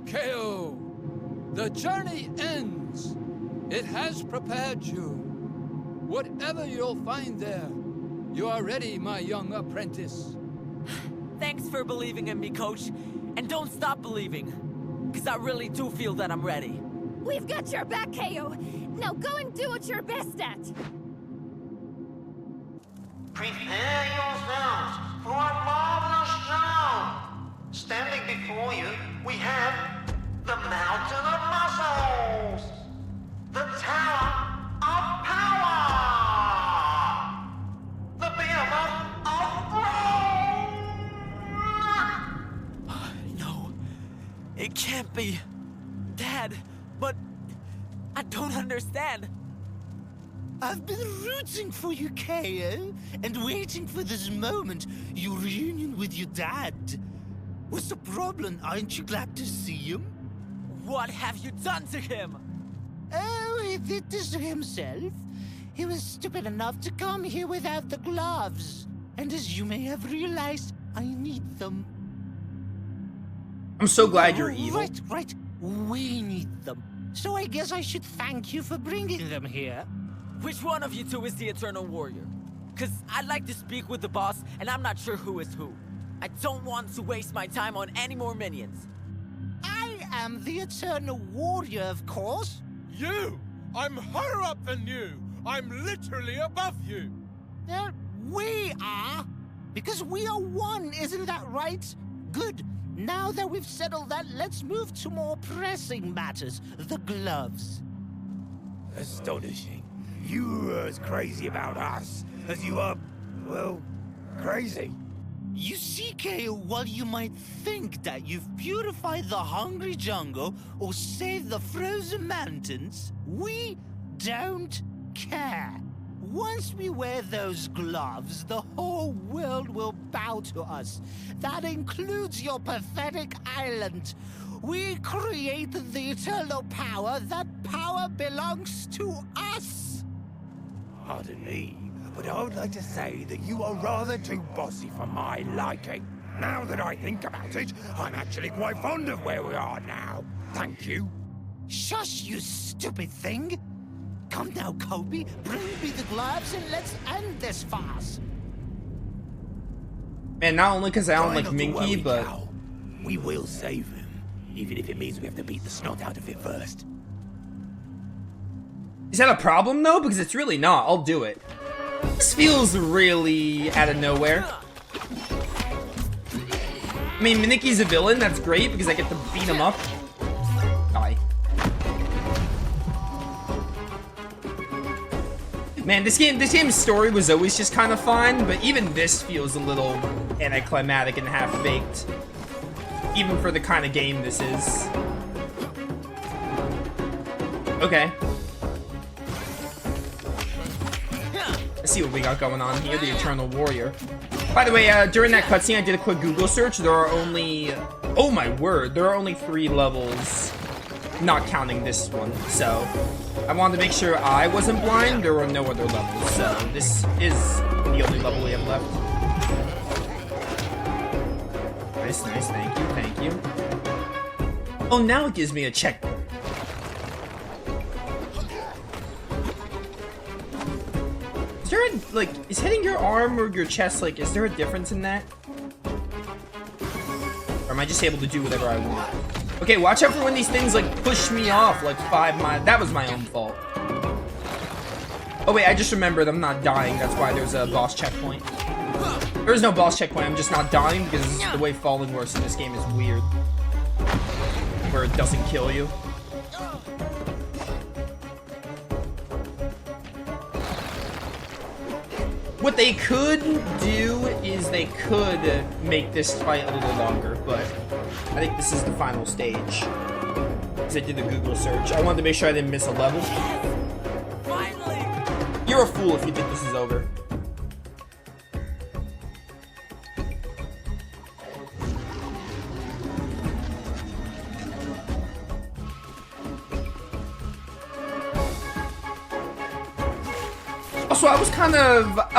KO. The journey ends. It has prepared you. Whatever you'll find there, you are ready, my young apprentice. Thanks for believing in me, Coach. And don't stop believing. Because I really do feel that I'm ready. We've got your back, KO. Now go and do what you're best at. Prepare yourselves for a marvelous show. Standing before you, we have the Mountain of Muscles, the Tower of Power, the Behemoth of Rome. No, it can't be. Dad, but I don't understand. I've been rooting for you, KO, and waiting for this moment, your reunion with your dad. What's the problem? Aren't you glad to see him? What have you done to him? Oh, he did this to himself. He was stupid enough to come here without the gloves. And as you may have realized, I need them. I'm so glad you're evil. Right. We need them. So I guess I should thank you for bringing them here. Which one of you two is the Eternal Warrior? Because I'd like to speak with the boss, and I'm not sure who is who. I don't want to waste my time on any more minions. I am the Eternal Warrior, of course. You! I'm higher up than you! I'm literally above you! We are. Because we are one, isn't that right? Good. Now that we've settled that, let's move to more pressing matters. The gloves. Astonishing. You are as crazy about us as you are, well, crazy. You see, KO, while you might think that you've purified the hungry jungle or saved the frozen mountains, we don't care. Once we wear those gloves, the whole world will bow to us. That includes your pathetic island. We created the eternal power. That power belongs to us. Pardon me, but I would like to say that you are rather too bossy for my liking. Now that I think about it, I'm actually quite fond of where we are now. Thank you. Shush, you stupid thing. Come now, Kobe. Bring me the gloves and let's end this farce. Man, not only because I don't like Try not to Minky, worry, but... Cal. We will save him, even if it means we have to beat the snot out of it first. Is that a problem, though? Because it's really not. I'll do it. This feels really out of nowhere. I mean, Minikki's a villain. That's great, because I get to beat him up. Die. Man, this game's story was always just kind of fun, but even this feels a little anticlimactic and half-baked. Even for the kind of game this is. Okay. Let's see what we got going on here, the Eternal Warrior. By the way, during that cutscene, I did a quick Google search. There are only... Oh my word, there are only 3 levels, not counting this one. So, I wanted to make sure I wasn't blind. There were no other levels, so this is the only level we have left. Nice, thank you. Oh, now it gives me a checkpoint. Is there a, like, is hitting your arm or your chest, like, is there a difference in that? Or am I just able to do whatever I want? Okay, watch out for when these things, like, push me off, like, 5 miles. That was my own fault. Oh, wait, I just remembered I'm not dying. That's why there's a boss checkpoint. There is no boss checkpoint. I'm just not dying because the way falling works in this game is weird. Where it doesn't kill you. What they could do is they could make this fight a little longer, but I think this is the final stage. Because I did the Google search. I wanted to make sure I didn't miss a level. Finally! You're a fool if you think this is over. Also, I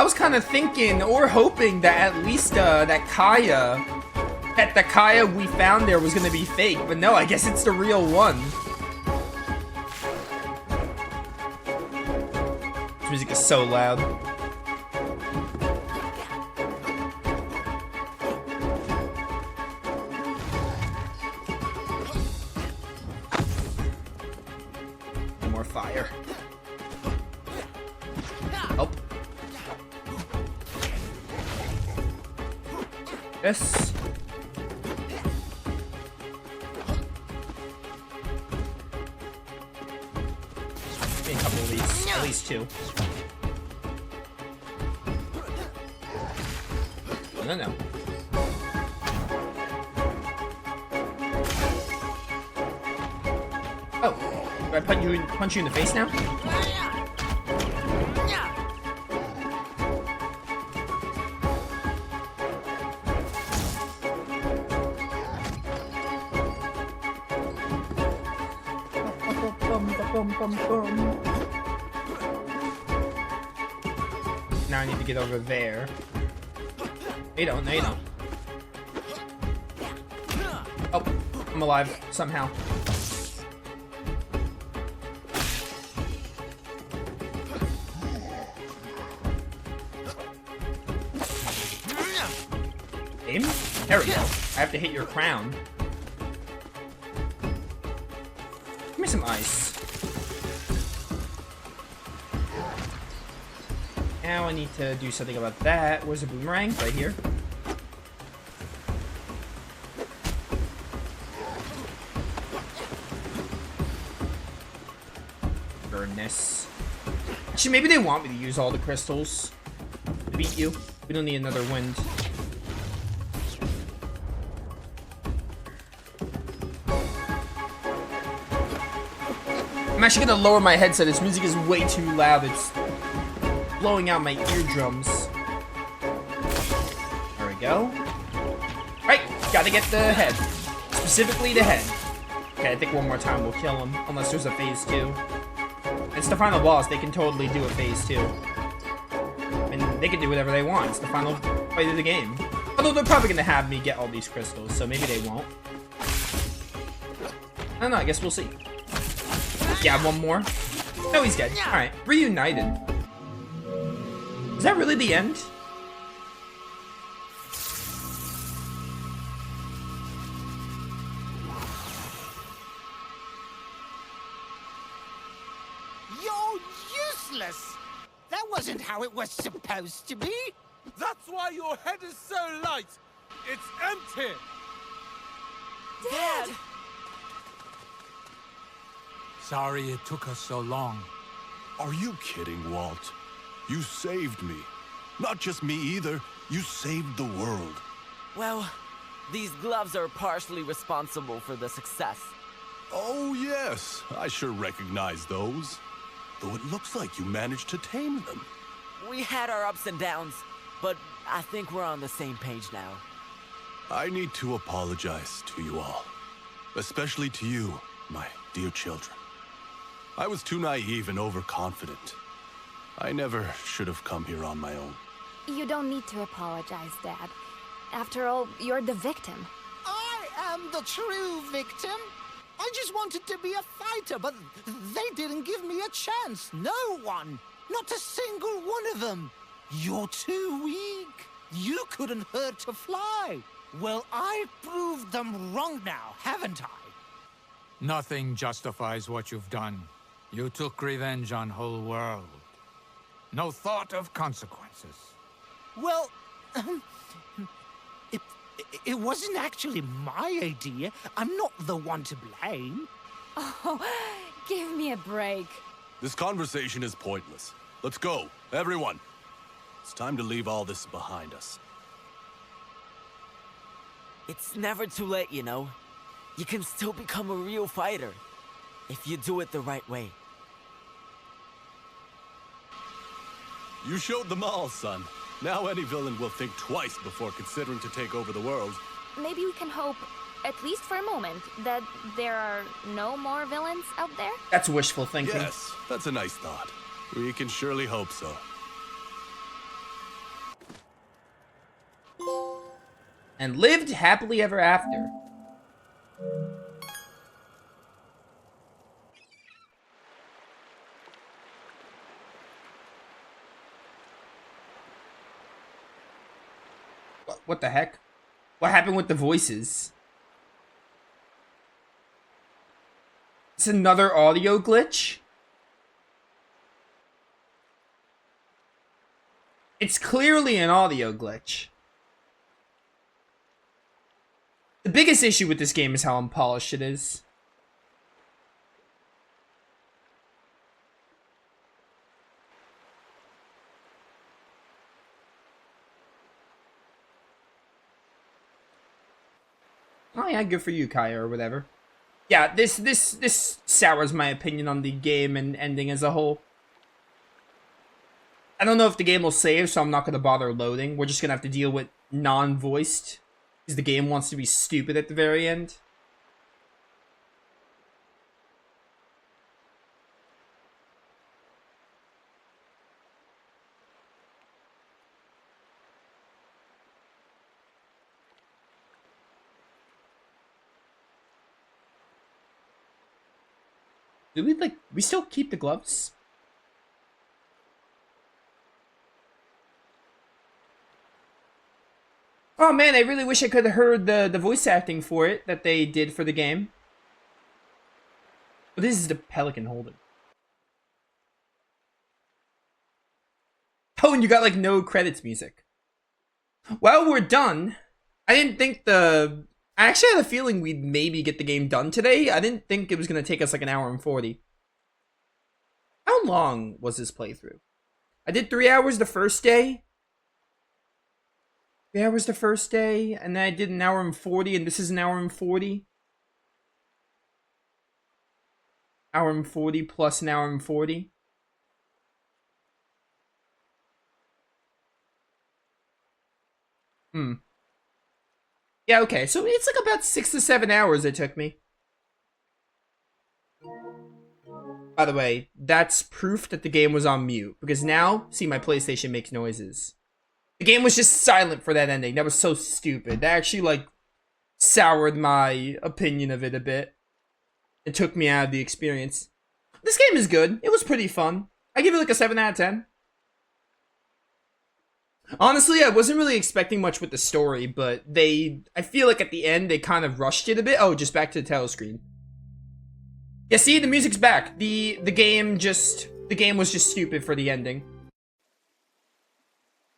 was kind of thinking or hoping that at least that Kaya That the Kaya we found there was gonna be fake, but no, I guess it's the real one. This music is so loud. More fire. Oh. Yes. A couple of these, at least two. No, no. Oh, do I punch you in the face now? Now I need to get over there. You don't, no you don't. Oh, I'm alive, somehow. Aim? There we go. I have to hit your crown. Give me some ice. Now I need to do something about that. Where's the boomerang? Right here. Burn this. Actually, maybe they want me to use all the crystals to beat you. We don't need another wind. I'm actually gonna lower my headset. This music is way too loud. It's blowing out my eardrums. There we go. Right, gotta get the head. Specifically the head. Okay, I think one more time we'll kill him. Unless there's a phase 2. It's the final boss. They can totally do a phase 2. And they can do whatever they want. It's the final fight of the game. Although they're probably gonna have me get all these crystals, so maybe they won't. I don't know, I guess we'll see. Yeah, one more. No, he's dead. Alright, reunited. Is that really the end? You're useless! That wasn't how it was supposed to be! That's why your head is so light. It's empty. Dad! Sorry it took us so long. Are you kidding, Walt? You saved me. Not just me either. You saved the world. Well, these gloves are partially responsible for the success. Oh, yes. I sure recognize those. Though it looks like you managed to tame them. We had our ups and downs, but I think we're on the same page now. I need to apologize to you all. Especially to you, my dear children. I was too naive and overconfident. I never should have come here on my own. You don't need to apologize, Dad. After all, you're the victim. I am the true victim. I just wanted to be a fighter, but they didn't give me a chance. No one. Not a single one of them. You're too weak. You couldn't hurt to fly. Well, I proved them wrong now, haven't I? Nothing justifies what you've done. You took revenge on whole world. No thought of consequences. Well, it wasn't actually my idea. I'm not the one to blame. Oh, give me a break. This conversation is pointless. Let's go, everyone. It's time to leave all this behind us. It's never too late, you know. You can still become a real fighter, if you do it the right way. You showed them all, son. Now any villain will think twice before considering to take over the world. Maybe we can hope, at least for a moment, that there are no more villains out there? That's wishful thinking. Yes, that's a nice thought. We can surely hope so. and lived happily ever after. What the heck? What happened with the voices? It's another audio glitch? It's clearly an audio glitch. The biggest issue with this game is how unpolished it is. Oh yeah, good for you, Kaya, or whatever. Yeah, this sours my opinion on the game and ending as a whole. I don't know if the game will save, so I'm not going to bother loading. We're just going to have to deal with non-voiced, because the game wants to be stupid at the very end. Do we, like, we still keep the gloves? Oh man, I really wish I could have heard the voice acting for it that they did for the game. But this is the Pelican holder. Oh, and you got, like, no credits music. Well, we're done. I didn't think I actually had a feeling we'd maybe get the game done today. I didn't think it was going to take us like an hour and 40. How long was this playthrough? I did 3 hours the first day. 3 hours the first day, and then I did an hour and 40, and this is an hour and 40. Hour and 40 plus an hour and 40. Yeah, okay, so it's like about 6 to 7 hours it took me. By the way, that's proof that the game was on mute, because now, see, my PlayStation makes noises. The game was just silent for that ending. That was so stupid. That actually, like, soured my opinion of it a bit. It took me out of the experience. This game is good. It was pretty fun. I give it like a 7 out of 10. Honestly, I wasn't really expecting much with the story, but I feel like at the end, they kind of rushed it a bit. Oh, just back to the title screen. Yeah, see, the music's back. The game was just stupid for the ending.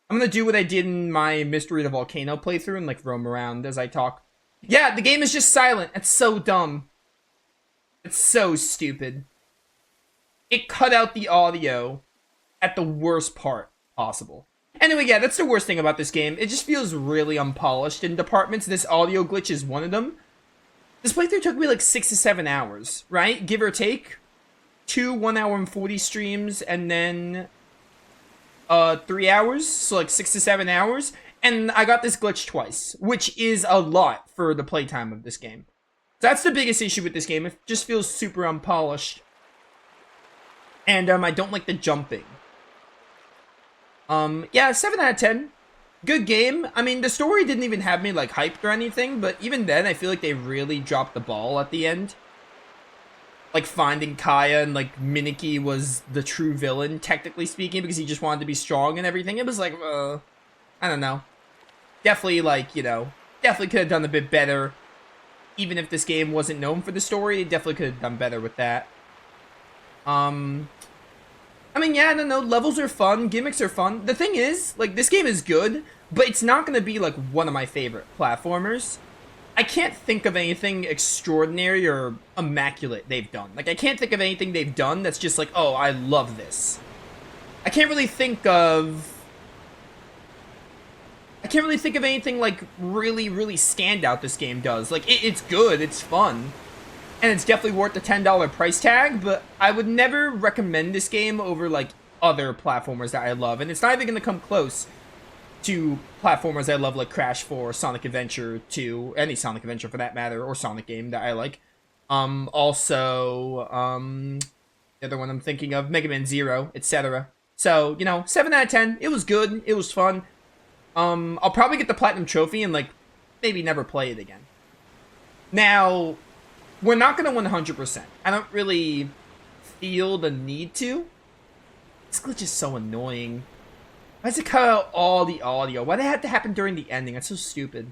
I'm gonna do what I did in my Mystery of the Volcano playthrough and, like, roam around as I talk. Yeah, the game is just silent. It's so dumb. It's so stupid. It cut out the audio at the worst part possible. Anyway, yeah, that's the worst thing about this game. It just feels really unpolished in departments. This audio glitch is one of them. This playthrough took me like 6 to 7 hours, right? Give or take. 2 1 hour and 40 streams, and then 3 hours, so like 6 to 7 hours. And I got this glitch twice, which is a lot for the playtime of this game. So that's the biggest issue with this game. It just feels super unpolished. And I don't like the jumping. Yeah, 7 out of 10. Good game. I mean, the story didn't even have me, like, hyped or anything, but even then, I feel like they really dropped the ball at the end. Like, finding Kaya and, like, Miniki was the true villain, technically speaking, because he just wanted to be strong and everything. It was like, I don't know. Definitely, like, you know, definitely could have done a bit better. Even if this game wasn't known for the story, it definitely could have done better with that. I mean, yeah, I don't know, levels are fun, gimmicks are fun. The thing is, like, this game is good, but it's not gonna be, like, one of my favorite platformers. I can't think of anything extraordinary or immaculate they've done. Like, I can't think of anything they've done that's just like, oh, I love this. I can't really think of anything, like, really, really standout this game does. Like, it's good, it's fun. And it's definitely worth the $10 price tag, but I would never recommend this game over, like, other platformers that I love. And it's not even going to come close to platformers I love, like Crash 4, Sonic Adventure 2, any Sonic Adventure for that matter, or Sonic game that I like. Also, the other one I'm thinking of, Mega Man Zero, etc. So, you know, 7 out of 10. It was good. It was fun. I'll probably get the Platinum Trophy and, like, maybe never play it again. Now, we're not going to 100%. I don't really feel the need to. This glitch is so annoying. Why does it cut out all the audio? Why did it have to happen during the ending? That's so stupid.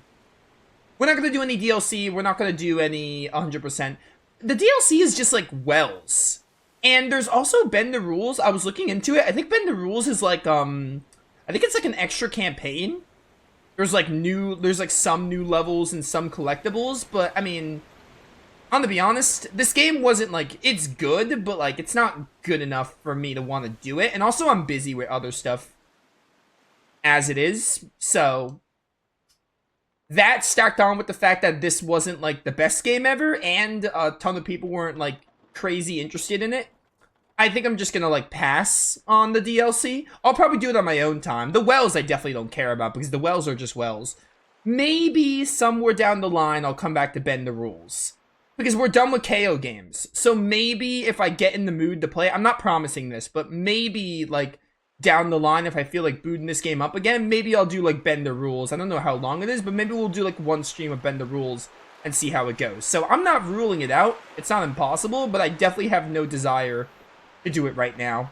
We're not going to do any DLC. We're not going to do any 100%. The DLC is just like wells. And there's also Bend the Rules. I was looking into it. I think Bend the Rules is like, I think it's like an extra campaign. There's like some new levels and some collectibles. But, I mean, I'm gonna be honest, this game wasn't like, it's good, but like, it's not good enough for me to want to do it. And also, I'm busy with other stuff as it is. So, that stacked on with the fact that this wasn't like the best game ever, and a ton of people weren't like crazy interested in it, I think I'm just gonna like pass on the DLC. I'll probably do it on my own time. The wells I definitely don't care about, because the wells are just wells. Maybe somewhere down the line I'll come back to Bend the Rules, because we're done with KO games. So maybe if I get in the mood to play, I'm not promising this, but maybe like down the line, if I feel like booting this game up again, maybe I'll do like Bend the Rules. I don't know how long it is, but maybe we'll do like one stream of Bend the Rules and see how it goes. So I'm not ruling it out. It's not impossible, but I definitely have no desire to do it right now.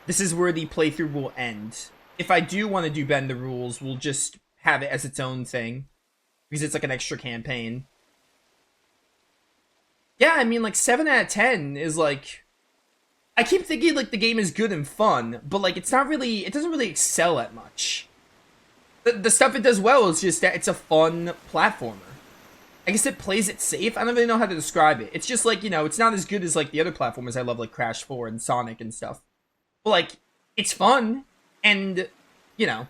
This is where the playthrough will end. If I do want to do Bend the Rules, we'll just have it as its own thing, because it's like an extra campaign. Yeah, I mean, like 7 out of 10 is like, I keep thinking like the game is good and fun, but like it's not really, it doesn't really excel at much. The stuff it does well is just that it's a fun platformer. I guess it plays it safe. I don't really know how to describe it. It's just like, you know, it's not as good as like the other platformers I love, like Crash 4 and Sonic and stuff. But like, it's fun, and, you know,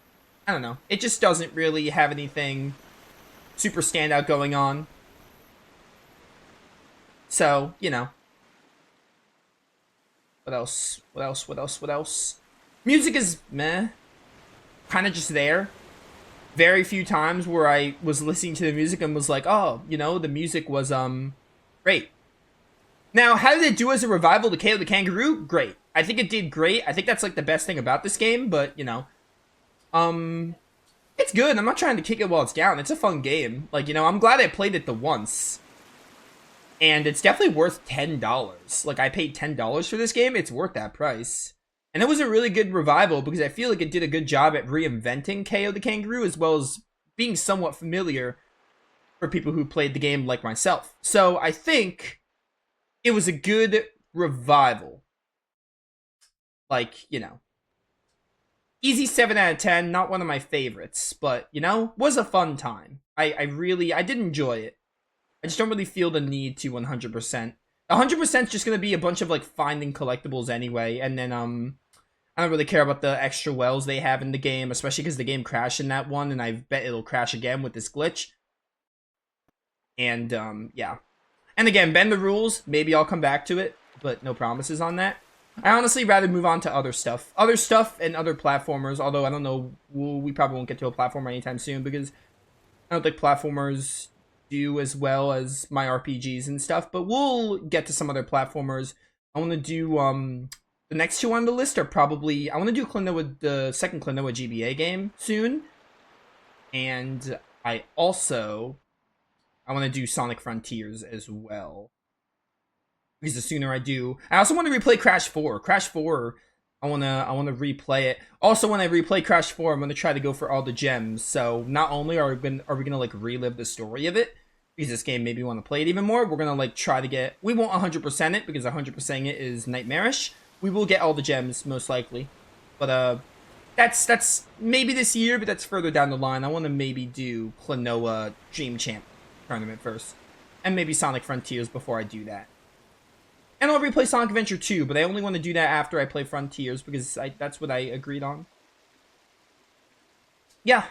I don't know. It just doesn't really have anything super standout going on. So, you know. What else? What else? What else? What else? Music is meh. Kind of just there. Very few times where I was listening to the music and was like, oh, you know, the music was, great. Now, how did it do as a revival to KO the Kangaroo? Great. I think it did great. I think that's, like, the best thing about this game, but, you know, it's good. I'm not trying to kick it while it's down. It's a fun game. Like, you know, I'm glad I played it the once. And it's definitely worth $10. Like, I paid $10 for this game. It's worth that price. And it was a really good revival, because I feel like it did a good job at reinventing KO the Kangaroo, as well as being somewhat familiar for people who played the game like myself. So I think it was a good revival. Like, you know, easy 7 out of 10, not one of my favorites, but, you know, was a fun time. I did enjoy it. I just don't really feel the need to 100%. 100% is just going to be a bunch of, like, finding collectibles anyway, and then, I don't really care about the extra wells they have in the game, especially because the game crashed in that one, and I bet it'll crash again with this glitch. And, yeah. And again, Bend the Rules, maybe I'll come back to it, but no promises on that. I honestly rather move on to other stuff. Other stuff and other platformers, although I don't know, we probably won't get to a platformer anytime soon, because I don't think platformers do as well as my RPGs and stuff, but we'll get to some other platformers. I want to do, the next two on the list are probably, I want to do the second Klonoa GBA game soon, and I want to do Sonic Frontiers as well, because the sooner I do, I also want to replay Crash 4. Crash 4, I want to replay it. Also, when I replay Crash 4, I'm going to try to go for all the gems. So not only are we going to like relive the story of it, because this game maybe want to play it even more, we're going to like try to get, we won't 100% it, because 100%ing it is nightmarish. We will get all the gems, most likely. But that's maybe this year, but that's further down the line. I want to maybe do Klonoa Dream Champ tournament first, and maybe Sonic Frontiers before I do that. And I'll replay Sonic Adventure 2, but I only want to do that after I play Frontiers, because that's what I agreed on. Yeah.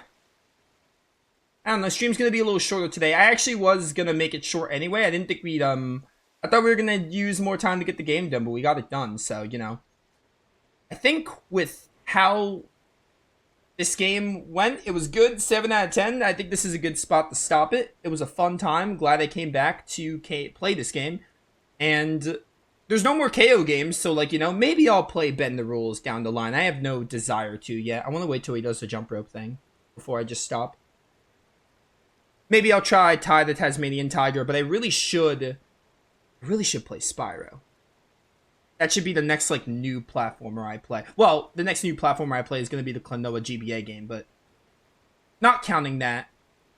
I don't know, stream's going to be a little shorter today. I actually was going to make it short anyway. I didn't think we'd, I thought we were going to use more time to get the game done, but we got it done, so, you know. I think with how this game went, it was good, 7 out of 10. I think this is a good spot to stop it. It was a fun time. Glad I came back to play this game. And there's no more KO games, so, like, you know, maybe I'll play Bend the Rules down the line. I have no desire to yet. I want to wait till he does the jump rope thing before I just stop. Maybe I'll try Ty the Tasmanian Tiger, but I really should play Spyro. That should be the next, like, new platformer I play. Well, the next new platformer I play is going to be the Klonoa GBA game, but not counting that,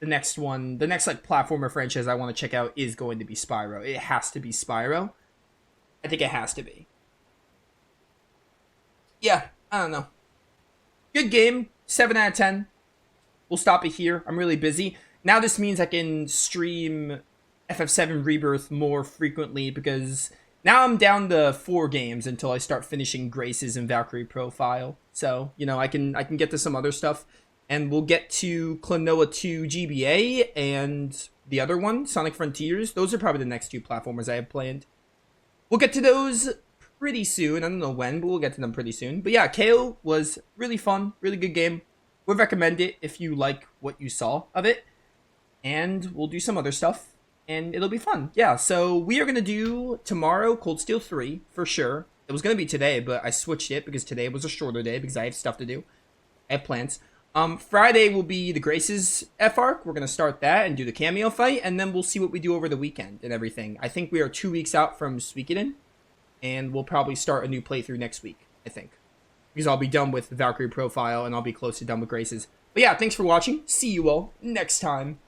the next, like, platformer franchise I want to check out is going to be Spyro. It has to be Spyro. I think it has to be. Yeah, I don't know. Good game. 7 out of 10. We'll stop it here. I'm really busy. Now this means I can stream FF7 Rebirth more frequently because now I'm down to 4 games until I start finishing Grace's and Valkyrie Profile. So, you know, I can get to some other stuff. And we'll get to Klonoa 2 GBA and the other one, Sonic Frontiers. Those are probably the next 2 platformers I have planned. We'll get to those pretty soon. I don't know when, but we'll get to them pretty soon. But yeah, KO was really fun, really good game. Would recommend it if you like what you saw of it. And we'll do some other stuff, and it'll be fun. Yeah, so we are going to do tomorrow Cold Steel 3, for sure. It was going to be today, but I switched it because today was a shorter day because I have stuff to do. I have plans. Friday will be the Graces F-Arc. We're going to start that and do the cameo fight, and then we'll see what we do over the weekend and everything. I think we are 2 weeks out from Suikoden, and we'll probably start a new playthrough next week, I think. Because I'll be done with Valkyrie Profile, and I'll be close to done with Graces. But yeah, thanks for watching. See you all next time.